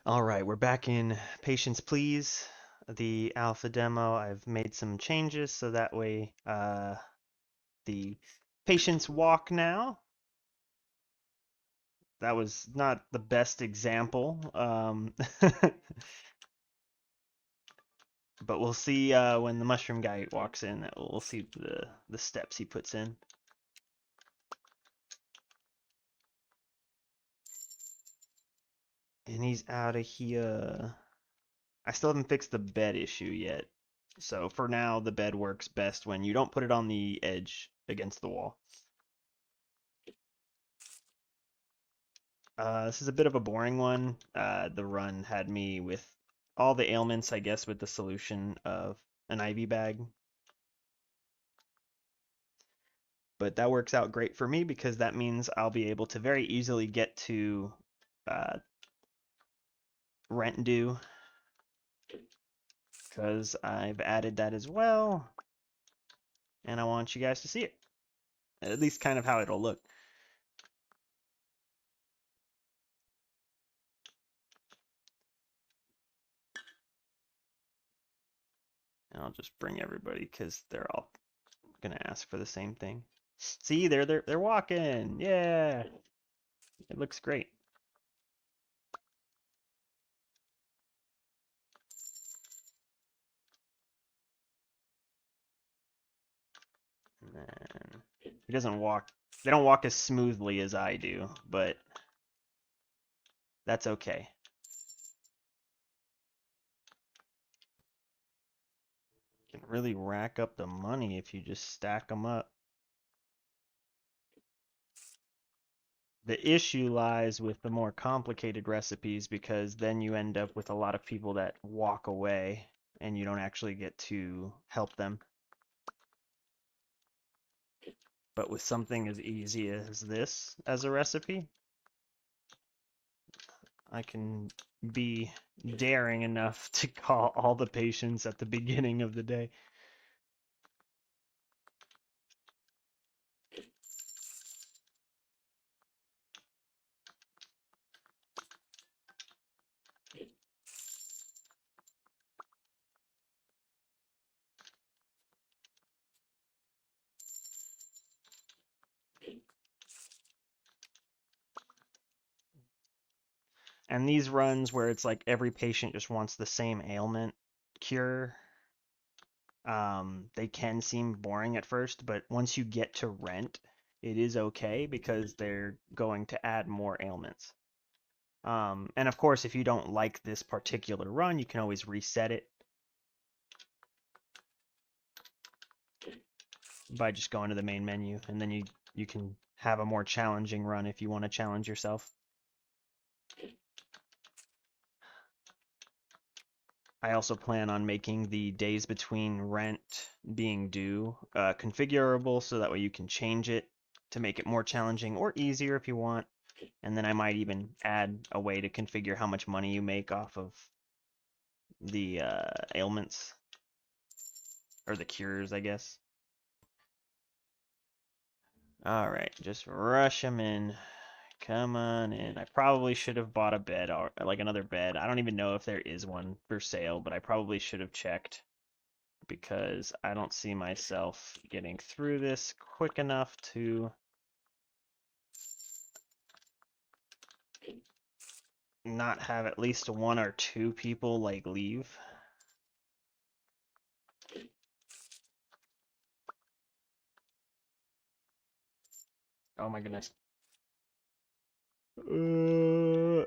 All right, we're back in Patience Please, the alpha demo. I've made some changes so that way the patients walk now. That was not the best example, but we'll see when the mushroom guy walks in. We'll see the steps he puts in. And he's out of here. I still haven't fixed the bed issue yet. So for now, the bed works best when you don't put it on the edge against the wall. This is a bit of a boring one. The run had me with all the ailments, I guess, with the solution of an IV bag. But that works out great for me because that means I'll be able to very easily get to uh, rent due because I've added that as well. And I want you guys to see it. At least kind of how it'll look. And I'll just bring everybody because they're all gonna ask for the same thing. See, they're walking. Yeah, it looks great. And then he doesn't walk. They don't walk as smoothly as I do, but that's okay. You can really rack up the money if you just stack them up. The issue lies with the more complicated recipes because then you end up with a lot of people that walk away and you don't actually get to help them. But with something as easy as this as a recipe, I can be daring enough to call all the patients at the beginning of the day. And these runs where it's like every patient just wants the same ailment cure, they can seem boring at first, but once you get to rent, it is okay because they're going to add more ailments. And of course, if you don't like this particular run, you can always reset it by just going to the main menu, and then you can have a more challenging run if you want to challenge yourself. I also plan on making the days between rent being due configurable so that way you can change it to make it more challenging or easier if you want. And then I might even add a way to configure how much money you make off of the ailments or the cures, I guess. All right, just rush them in. Come on in. I probably should have bought a bed or like another bed. I don't even know if there is one for sale, but I probably should have checked because I don't see myself getting through this quick enough to not have at least one or two people like leave. Oh my goodness. Come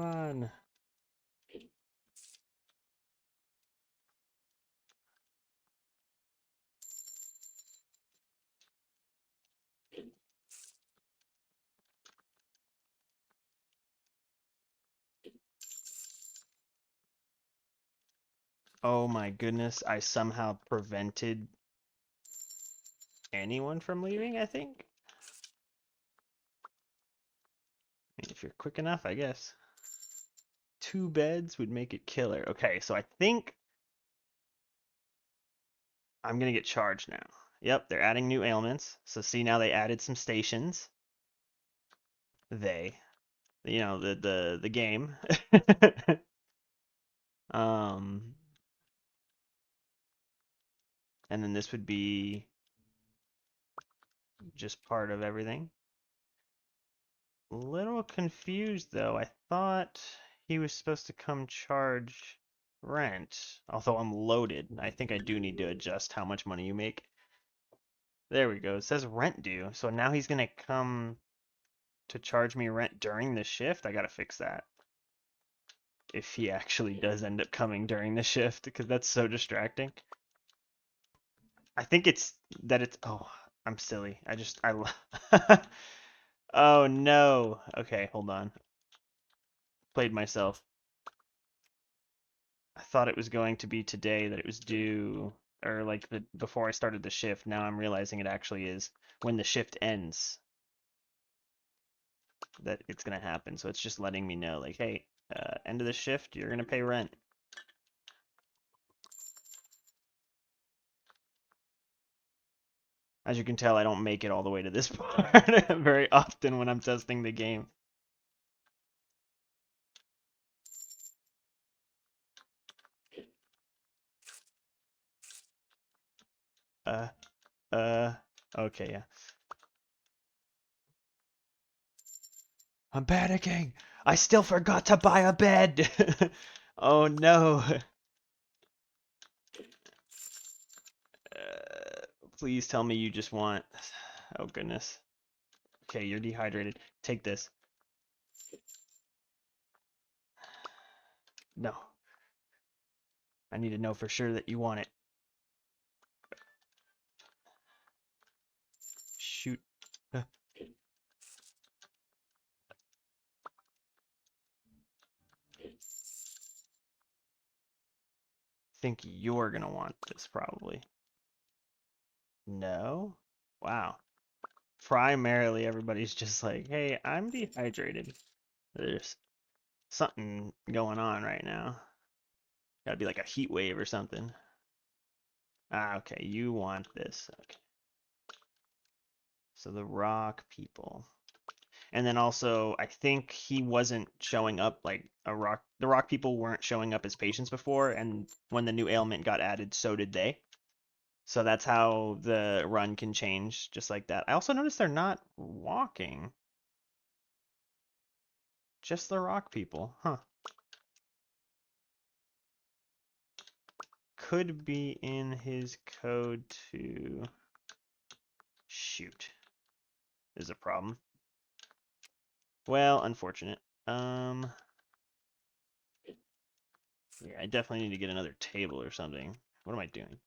on. Oh my goodness, I somehow prevented anyone from leaving, I think. I mean, if you're quick enough, I guess. 2 beds would make it killer. Okay, so I think I'm gonna get charged now. Yep, they're adding new ailments. So see, now they added some stations. They, the game. um, and then this would be just part of everything. Little confused though. I thought he was supposed to come charge rent. Although I'm loaded. I think I do need to adjust how much money you make. There we go. It says rent due. So now he's gonna come to charge me rent during the shift. I gotta fix that. If he actually does end up coming during the shift, because that's so distracting. I think it's that it's. Oh, I'm silly. Oh no. Okay, hold on. Played myself. I thought it was going to be today that it was due, or like before I started the shift. Now I'm realizing it actually is when the shift ends that it's gonna happen. So it's just letting me know, like, hey, end of the shift, you're gonna pay rent. As you can tell, I don't make it all the way to this part very often when I'm testing the game. Uh, okay, yeah. I'm panicking. I still forgot to buy a bed. Oh no. Please tell me you just want. Oh goodness. Okay, you're dehydrated. Take this. No. I need to know for sure that you want it. Shoot. Think you're gonna want this probably. No? Wow. Primarily everybody's just like, hey, I'm dehydrated. There's something going on right now. Gotta be like a heat wave or something. Ah, okay, you want this. Okay. So the rock people. And then also, I think he wasn't showing up like the rock people weren't showing up as patients before, and when the new ailment got added, so did they. So that's how the run can change just like that. I also noticed they're not walking. Just the rock people. Huh. Could be in his code to shoot. Is a problem. Well, unfortunate. Yeah, I definitely need to get another table or something. What am I doing?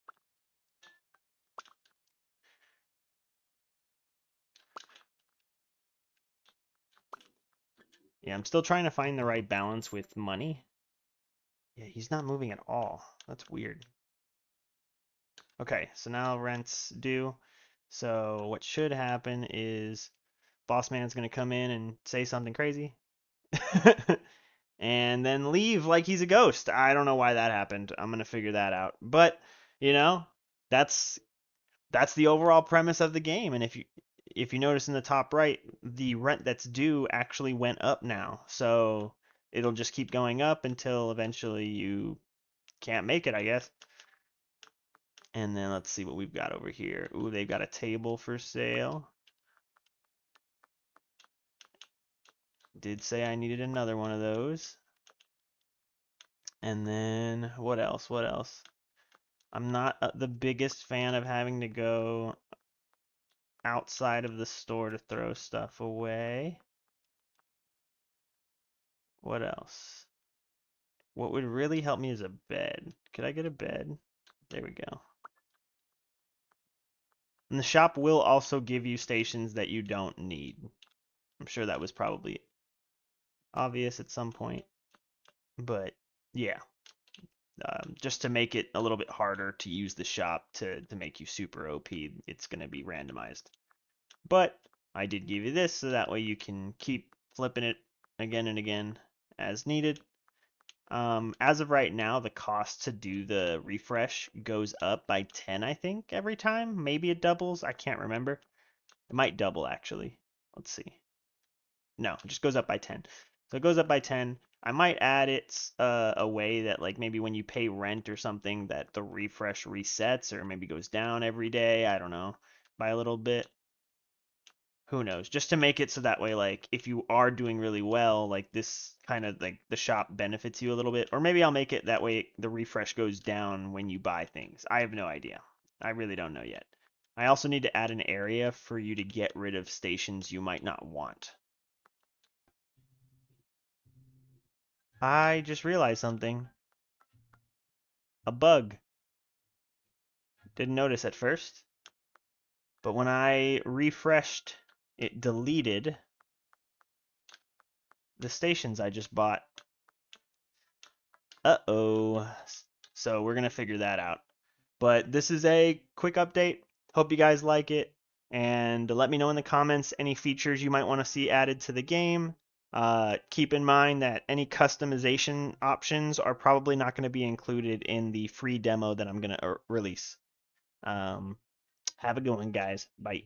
Yeah, I'm still trying to find the right balance with money. Yeah, he's not moving at all. That's weird. Okay, so now rent's due. So what should happen is boss man's gonna come in and say something crazy. And then leave like he's a ghost. I don't know why that happened. I'm gonna figure that out. But, you know, that's that's the overall premise of the game. And if you notice in the top right, the rent that's due actually went up now. So it'll just keep going up until eventually you can't make it, I guess. And then let's see what we've got over here. Ooh, they've got a table for sale. Did say I needed another one of those. And then what else? What else? I'm not the biggest fan of having to go outside of the store to throw stuff away. What else? What would really help me is a bed. Could I get a bed? There we go. And the shop will also give you stations that you don't need. I'm sure that was probably obvious at some point. But yeah, just to make it a little bit harder to use the shop to make you super OP, it's going to be randomized. But I did give you this so that way you can keep flipping it again and again as needed. As of right now, the cost to do the refresh goes up by 10, I think, every time. Maybe it doubles. I can't remember. It might double, actually. Let's see. No, it just goes up by 10. So it goes up by 10. I might add it a way that, like, maybe when you pay rent or something, that the refresh resets or maybe goes down every day. I don't know, by a little bit. Who knows? Just to make it so that way, like, if you are doing really well, like, this kind of, like, the shop benefits you a little bit. Or maybe I'll make it that way the refresh goes down when you buy things. I have no idea. I really don't know yet. I also need to add an area for you to get rid of stations you might not want. I just realized something. A bug. Didn't notice at first. But when I refreshed, it deleted the stations I just bought. Uh-oh. So we're going to figure that out. But this is a quick update. Hope you guys like it. And let me know in the comments any features you might want to see added to the game. Keep in mind that any customization options are probably not going to be included in the free demo that I'm going to release. Have a good one, guys. Bye.